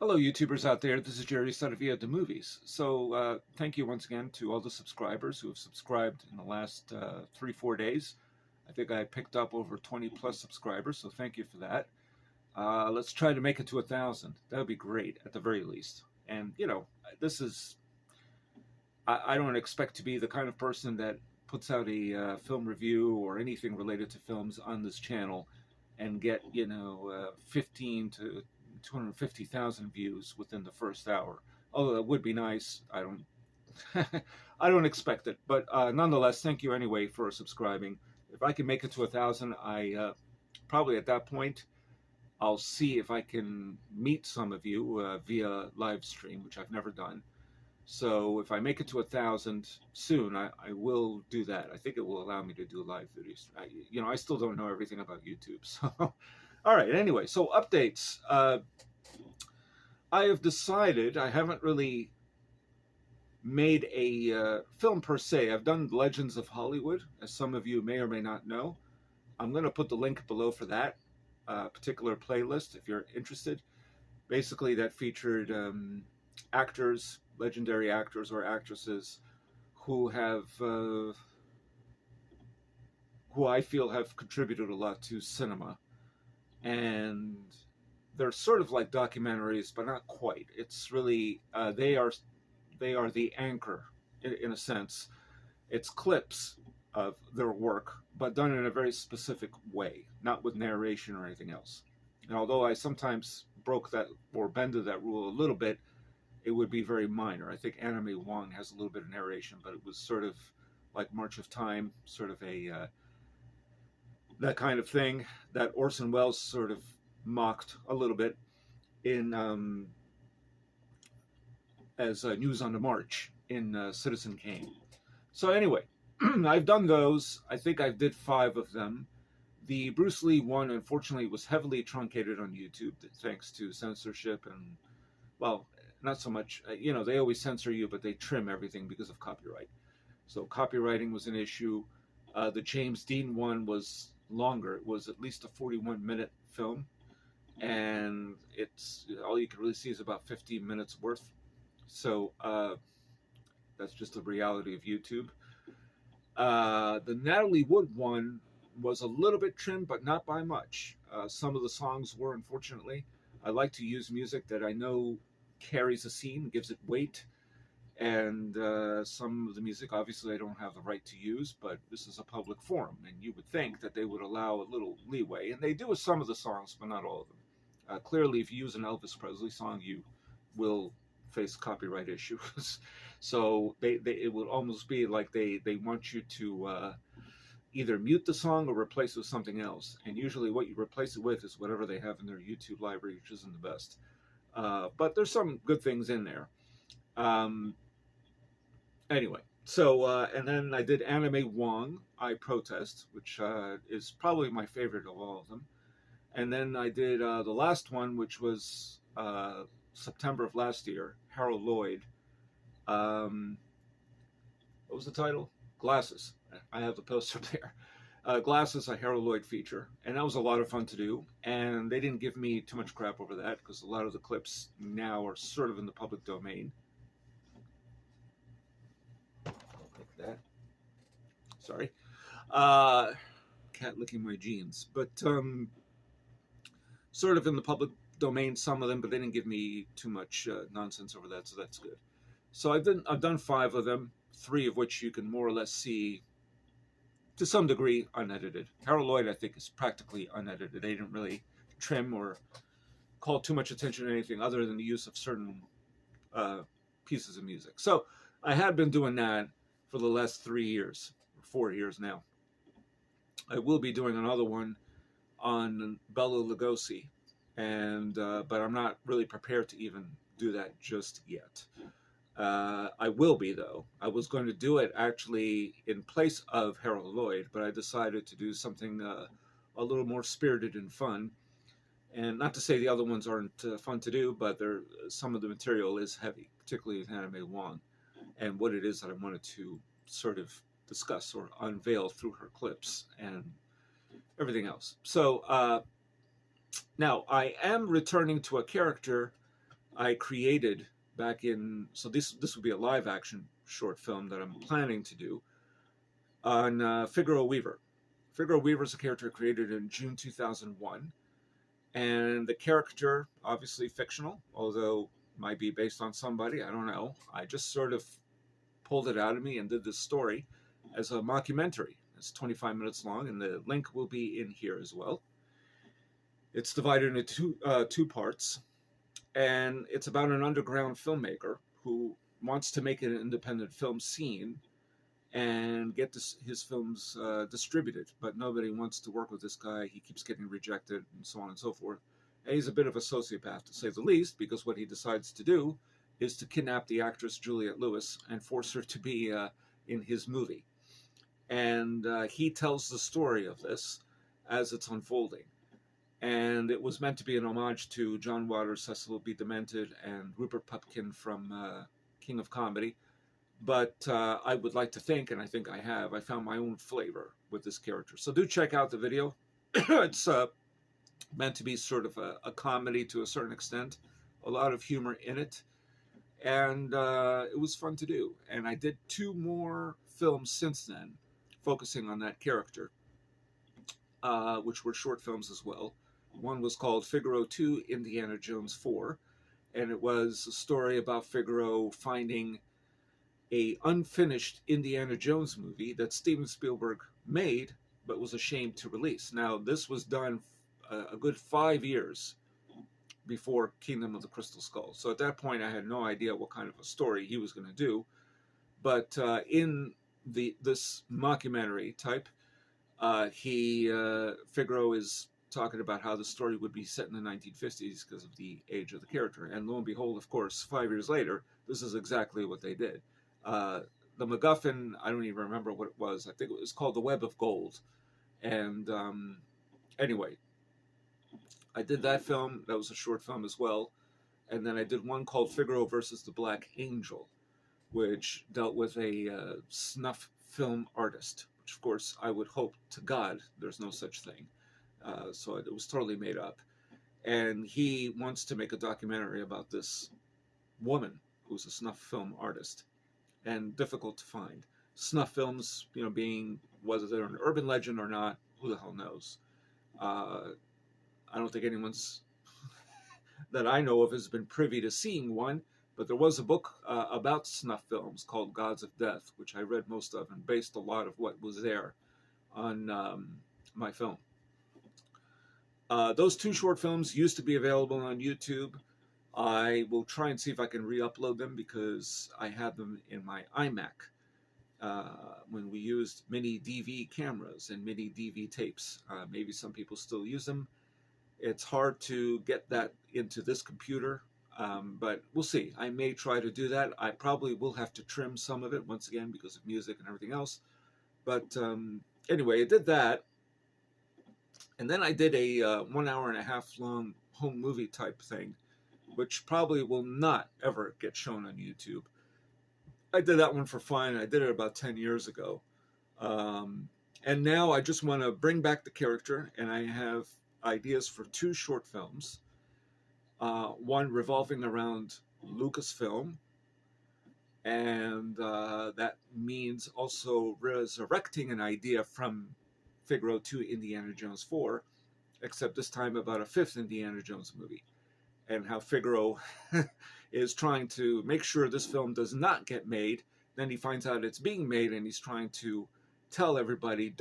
Hello, YouTubers out there. This is Jerry Saravia at the movies. Thank you once again to all the subscribers who have subscribed in the last 3-4 days. I think I picked up over 20 plus subscribers, so thank you for that. Let's try to make it to 1,000. That would be great, at the very least. And, you know, this is... I don't expect to be the kind of person that puts out a film review or anything related to films on this channel and get, 15 to 250,000 views within the first hour. Although that would be nice. I don't I don't expect it, but nonetheless, thank you anyway for subscribing. If I can make it to 1,000, I probably at that point I'll see if I can meet some of you via live stream, which I've never done. So if I make it to 1,000 soon, I will do that. I think it will allow me to do live videos. I still don't know everything about YouTube, so all right, anyway, so updates. I have decided, I haven't really made a film per se. I've done Legends of Hollywood, as some of you may or may not know. I'm going to put the link below for that particular playlist if you're interested. Basically, that featured actors, legendary actors or actresses who have, who I feel have contributed a lot to cinema. And they're sort of like documentaries, but not quite. It's really they are the anchor in a sense. It's clips of their work, but done in a very specific way, not with narration or anything else. And although I sometimes broke that or bended that rule a little bit, it would be very minor. I think Anime Wong has a little bit of narration, but it was sort of like March of Time, sort of a that kind of thing that Orson Welles sort of mocked a little bit in as News on the March in Citizen Kane. So anyway, I've done those. I think I did 5 of them. The Bruce Lee one, unfortunately, was heavily truncated on YouTube thanks to censorship and, well, not so much. They always censor you, but they trim everything because of copyright. So copywriting was an issue. The James Dean one was longer. It was at least a 41-minute film, and it's all you can really see is about 15 minutes worth. So that's just the reality of YouTube. The Natalie Wood one was a little bit trimmed, but not by much. Some of the songs were, unfortunately. I like to use music that I know carries a scene, gives it weight. And some of the music, obviously, I don't have the right to use, but this is a public forum, and you would think that they would allow a little leeway. And they do with some of the songs, but not all of them. Clearly, if you use an Elvis Presley song, you will face copyright issues. So it would almost be like they want you to either mute the song or replace it with something else. And usually what you replace it with is whatever they have in their YouTube library, which isn't the best. But there's some good things in there. Anyway, so, and then I did Anime Wong, I Protest, which is probably my favorite of all of them. And then I did the last one, which was September of last year, Harold Lloyd. What was the title? Glasses. I have the poster there. Glasses, a Harold Lloyd feature. And that was a lot of fun to do. And they didn't give me too much crap over that, because a lot of the clips now are sort of in the public domain. That. Sorry. Cat licking my jeans. But sort of in the public domain, some of them, but they didn't give me too much nonsense over that, so that's good. So I've done 5 of them, 3 of which you can more or less see to some degree unedited. Harold Lloyd, I think, is practically unedited. They didn't really trim or call too much attention to anything other than the use of certain pieces of music. So I had been doing that for the last 3 years, or 4 years now. I will be doing another one on Bela Lugosi, and but I'm not really prepared to even do that just yet. I will be, though. I was going to do it actually in place of Harold Lloyd, but I decided to do something a little more spirited and fun. And not to say the other ones aren't fun to do, but some of the material is heavy, particularly with Anime Wong, and what it is that I wanted to sort of discuss or unveil through her clips and everything else. So now I am returning to a character I created back in, so this would be a live action short film that I'm planning to do on Figaro Weaver. Figaro Weaver is a character created in June 2001, and the character, obviously fictional, although might be based on somebody, I don't know. I just sort of pulled it out of me and did this story as a mockumentary. It's 25 minutes long, and the link will be in here as well. It's divided into two parts, and it's about an underground filmmaker who wants to make an independent film scene and get his films distributed, but nobody wants to work with this guy. He keeps getting rejected, and so on and so forth. And he's a bit of a sociopath, to say the least, because what he decides to do is to kidnap the actress Juliette Lewis and force her to be in his movie. And he tells the story of this as it's unfolding. And it was meant to be an homage to John Waters, Cecil B. Demented, and Rupert Pupkin from King of Comedy. But I would like to think, and I think I have, I found my own flavor with this character. So do check out the video. It's meant to be sort of a comedy to a certain extent, a lot of humor in it. And it was fun to do. And I did 2 more films since then, focusing on that character, which were short films as well. One was called Figaro 2, Indiana Jones 4, and it was a story about Figaro finding a unfinished Indiana Jones movie that Steven Spielberg made but was ashamed to release. Now, this was done a good 5 years before Kingdom of the Crystal Skull. So at that point, I had no idea what kind of a story he was going to do. But in this mockumentary type, Figaro is talking about how the story would be set in the 1950s because of the age of the character. And lo and behold, of course, 5 years later, this is exactly what they did. The MacGuffin, I don't even remember what it was. I think it was called The Web of Gold. And anyway, I did that film. That was a short film as well. And then I did one called Figaro versus the Black Angel, which dealt with a snuff film artist, which of course I would hope to God there's no such thing. So it was totally made up. And he wants to make a documentary about this woman who's a snuff film artist, and difficult to find. Snuff films, being, whether they're an urban legend or not, who the hell knows? I don't think anyone's that I know of has been privy to seeing one, but there was a book about snuff films called Gods of Death, which I read most of and based a lot of what was there on my film. Those 2 short films used to be available on YouTube. I will try and see if I can re-upload them because I had them in my iMac when we used mini DV cameras and mini DV tapes. Maybe some people still use them. It's hard to get that into this computer, but we'll see. I may try to do that. I probably will have to trim some of it once again because of music and everything else. But anyway, I did that. And then I did a 1 hour and a half long home movie type thing, which probably will not ever get shown on YouTube. I did that one for fun. I did it about 10 years ago. And now I just want to bring back the character, and I have ideas for 2 short films. One revolving around Lucasfilm, and that means also resurrecting an idea from Figaro 2, Indiana Jones 4, except this time about a 5th Indiana Jones movie, and how Figaro is trying to make sure this film does not get made. Then he finds out it's being made, and he's trying to tell everybody,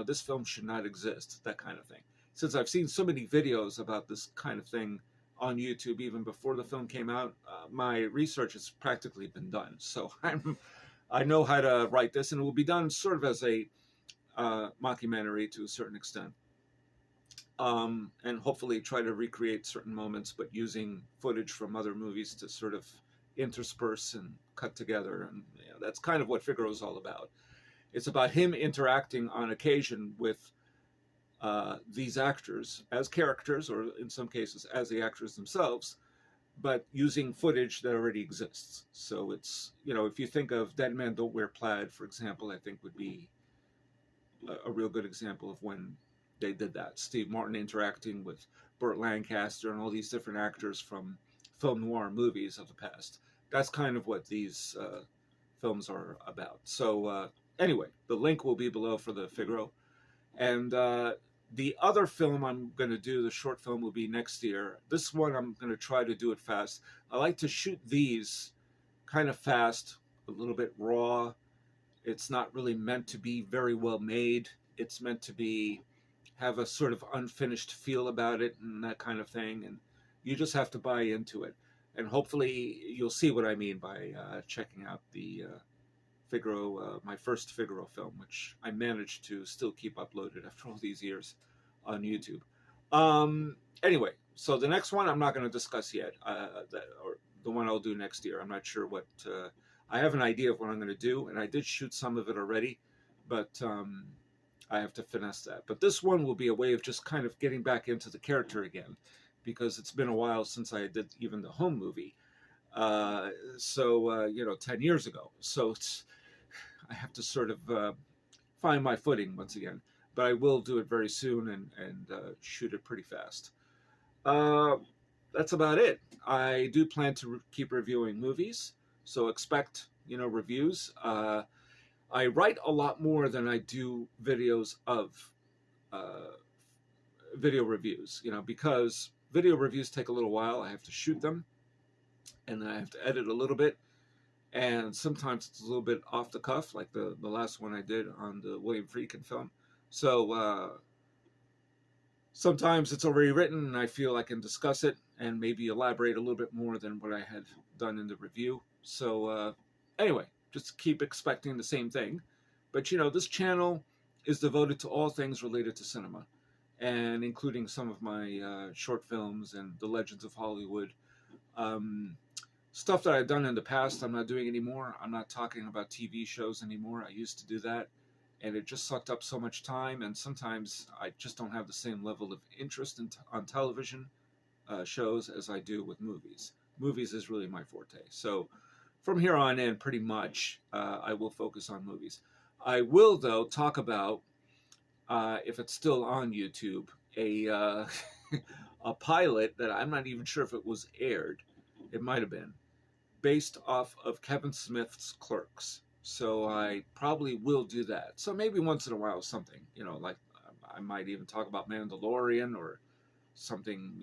this film should not exist, that kind of thing. Since I've seen so many videos about this kind of thing on YouTube, even before the film came out, my research has practically been done. So I know how to write this, and it will be done sort of as a mockumentary to a certain extent, and hopefully try to recreate certain moments, but using footage from other movies to sort of intersperse and cut together. And that's kind of what Figaro is all about. It's about him interacting on occasion with these actors as characters, or in some cases as the actors themselves, but using footage that already exists. So it's, if you think of Dead Men Don't Wear Plaid, for example, I think would be a real good example of when they did that. Steve Martin interacting with Burt Lancaster and all these different actors from film noir movies of the past. That's kind of what these films are about. So anyway, the link will be below for the Figaro. And the other film I'm going to do, the short film, will be next year. This one, I'm going to try to do it fast. I like to shoot these kind of fast, a little bit raw. It's not really meant to be very well made. It's meant to have a sort of unfinished feel about it and that kind of thing. And you just have to buy into it. And hopefully you'll see what I mean by checking out the Figaro, my first Figaro film, which I managed to still keep uploaded after all these years on YouTube. Anyway, so the next one I'm not going to discuss yet, or the one I'll do next year. I'm not sure what, I have an idea of what I'm going to do, and I did shoot some of it already, but I have to finesse that. But this one will be a way of just kind of getting back into the character again, because it's been a while since I did even the home movie. 10 years ago. So I have to sort of find my footing once again. But I will do it very soon and shoot it pretty fast. That's about it. I do plan to keep reviewing movies, so expect, reviews. I write a lot more than I do videos of video reviews, because video reviews take a little while. I have to shoot them, and then I have to edit a little bit, and sometimes it's a little bit off the cuff, like the last one I did on the William Friedkin film. So sometimes it's already written, and I feel I can discuss it and maybe elaborate a little bit more than what I had done in the review. So anyway, just keep expecting the same thing. But this channel is devoted to all things related to cinema, and including some of my short films and the Legends of Hollywood. Stuff that I've done in the past, I'm not doing anymore. I'm not talking about TV shows anymore. I used to do that, and it just sucked up so much time, and sometimes I just don't have the same level of interest on television shows as I do with movies. Movies is really my forte. So from here on in, pretty much, I will focus on movies. I will, though, talk about, if it's still on YouTube, a pilot that I'm not even sure if it was aired. It might have been, based off of Kevin Smith's Clerks. So I probably will do that. So maybe once in a while something, like I might even talk about Mandalorian or something,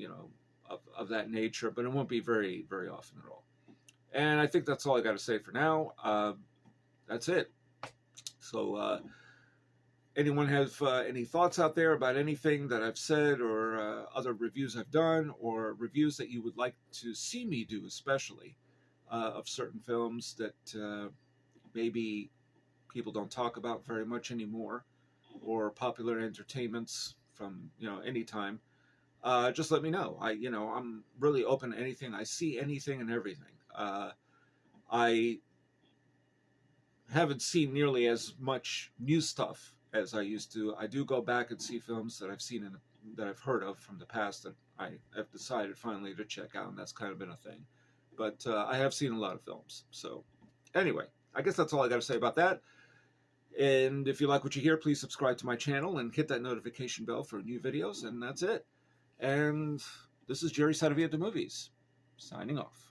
of that nature, but it won't be very, very often at all. And I think that's all I got to say for now. That's it. So anyone have any thoughts out there about anything that I've said, or other reviews I've done, or reviews that you would like to see me do, especially of certain films that maybe people don't talk about very much anymore, or popular entertainments from any time, just let me know. I'm really open to anything. I see anything and everything. I haven't seen nearly as much new stuff as I used to. I do go back and see films that I've seen that I've heard of from the past that I have decided finally to check out, and that's kind of been a thing. But I have seen a lot of films. So anyway, I guess that's all I got to say about that. And if you like what you hear, please subscribe to my channel and hit that notification bell for new videos. And that's it. And this is Jerry Saravia at the Movies, signing off.